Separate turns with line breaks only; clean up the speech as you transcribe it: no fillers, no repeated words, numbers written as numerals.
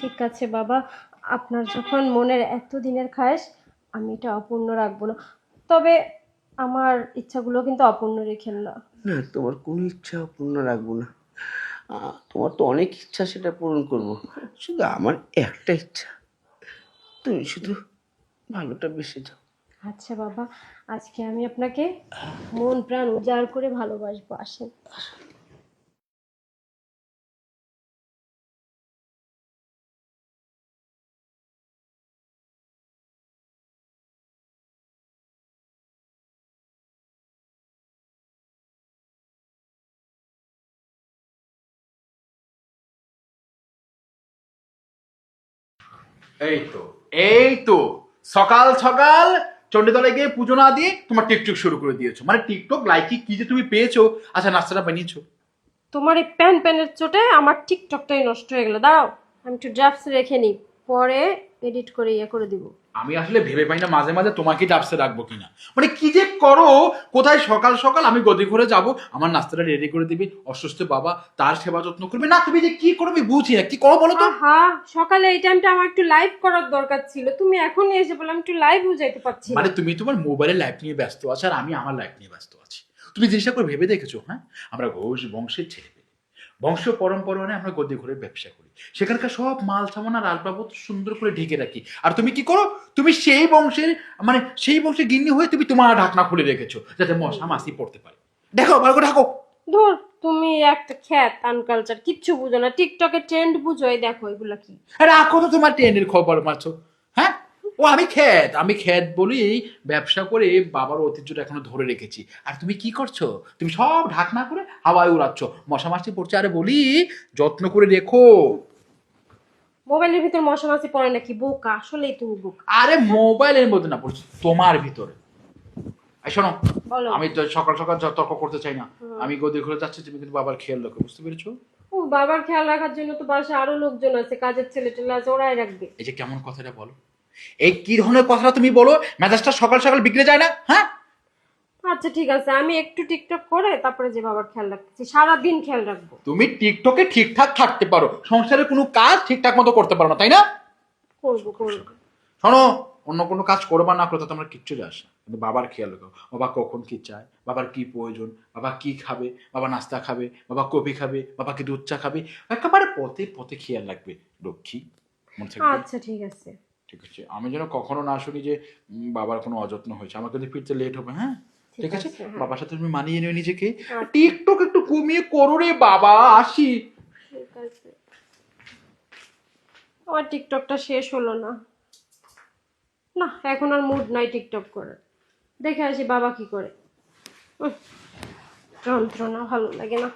ঠিক আছে বাবা, আপনার যখন মনের এত দিনের খায়েশ, আমি এটা অপূর্ণ রাখবো না। তবে আমার ইচ্ছাগুলো কিন্তু অপূর্ণ রেখেন না।
না, তোমার কোনো ইচ্ছা পূর্ণ রাখবো না। তোমার তো অনেক ইচ্ছা, সেটা পূরণ করব। শুধু আমার একটা ইচ্ছা, তুমি শুধু ভালোটা বেসে যাও।
আচ্ছা বাবা, আজকে আমি আপনাকে মন প্রাণ উজাড় করে ভালোবাসবো, আসেন।
এই তো এই তো সকাল সকাল চণ্ডীতলায় গিয়ে পুজো না দিয়ে তোমার টিকটক শুরু করে দিয়েছো। মানে টিকটক লাইকি কি যে তুমি পেয়েছো। আচ্ছা, নাস্তাটা বানিয়েছো?
তোমার এই প্যানের চোটে আমার টিকটকটাই নষ্ট হয়ে গেল। দাঁড়াও, আমি একটু ড্রাফটস রেখে নিই, পরে এডিট করে ইয়ে করে দিব।
আমি আসলে ভেবে পাই না মাঝে মাঝে তোমাকে ডাবসে রাখবো কিনা। মানে কি যে করো, কোথায় সকাল সকাল আমি গদি ঘরে যাব, আমার নাস্তাটা রেডি করে দিবি, অসুস্থ বাবা তার সেবা যত্ন করবে না, তুমি যে কি করবে বুঝি না, কি করো বলো তো।
হ্যাঁ, সকালে এই টাইমটা আমার একটু লাইভ করার দরকার ছিল, তুমি এখনই এসে বললাম একটু লাইভ বুঝাইতে পারছি না।
মানে তুমি তোমার মোবাইলের লাইফ নিয়ে ব্যস্ত আছো আর আমি আমার লাইফ নিয়ে ব্যস্ত আছি। তুমি জিনিসটা করে ভেবে দেখেছো? হ্যাঁ, আমরা ঘোষ বংশের ছেলে, বংশ পরম্পরায় আমরা গদি ঘরের ব্যবসা করি, সেখানকার সব মাল সামান আর আসবাবপত্র সুন্দর করে ঢেকে রাখি। আর তুমি কি করো? তুমি সেই বংশের, মানে সেই বংশের গিন্নি হয়ে তুমি তোমার ঢাকনা খুলে রেখেছো যাতে মশা মাছি পড়তে পারে। দেখো ভালো করে ঢাকো।
ধুর, তুমি একটা খ্যাত আনকালচার, কিচ্ছু বুঝো না, টিকটকে ট্রেন্ড বুঝো, এই দেখো এগুলা কি।
রাখো তো তোমার ট্রেনের খবর মারছো। হ্যাঁ, ও আমি খ্যাত বলি ব্যবসা করে বাবার ঐতিহ্যটা এখনো ধরে রেখেছি। আর তুমি কি করছো? তুমি সব ঢাকনা করে হাওয়ায় উড়াচ্ছ, মশা মাছি পড়ছে। আরে বলি যত্ন করে রেখো।
মোবাইলের ভিতর মশা মাছি পড়ে নাকি? বোকা, আসলেই তুমি বোকা।
আরে মোবাইলের মধ্যে না, পড়ছে তোমার ভিতরে। এই শোনো,
বলো।
আমি তো সকাল সকাল তর্ক করতে চাই না। আমি গদি ঘুরে যাচ্ছি, তুমি কিন্তু বাবার খেয়াল রাখো, বুঝতে পেরেছো?
ও, বাবার খেয়াল রাখার জন্য তো বাসায় আরো লোকজন আছে, কাজের ছেলে টেলে আছে, ওরাই রাখবে।
এই যে কেমন কথাটা বলো, এই কি ধরনের কথাটা তুমি বলো? মেজাজটা সকাল সকাল বিগড়ে যায় না? হ্যাঁ,
আচ্ছা ঠিক আছে, আমি একটু টিকটক করে তারপরে যে বাবার খেয়াল রাখতেছি, সারাদিন খেয়াল রাখবো।
তুমি টিকটকে ঠিকঠাক থাকতে পারো, সংসারে কোনো কাজ ঠিকঠাক মতো করতে পারো না, তাই না?
করবো করবো।
শোনো, অন্য কোনো কাজ করবা না করতে তোমার কিচ্ছু যায় আসে না। কিন্তু বাবার খেয়াল রাখো, বাবা কখন কি চায়, বাবার কি প্রয়োজন, বাবা কি খাবে, বাবা নাস্তা খাবে, বাবা কফি খাবে, বাবা কি দুধ চা খাবে, একেবারে পথে পথে খেয়াল রাখবে লক্ষ্মী। মনে থাকবে?
আচ্ছা ঠিক আছে।
ঠিক আছে, আমি যেন কখনো না শুনি যে বাবার কোনো অযত্ন হয়েছে। আমার কিন্তু ফিরতে লেট হবে। হ্যাঁ, ঠিক আছে,
হ্যাঁ।
বাবার সাথে তুমি মানিয়ে নিও নিজেকে।
আচ্ছা।
টিকটক একটু কমিয়ে করো রে বাবা, আসি।
ঠিক আছে, আমার টিকটকটা শেষ হলো না। না, এখন আর মুড নাই টিকটক করার। দেখে আসি বাবা কি করে। উহ, যন্ত্রণা, ভালো লাগে না।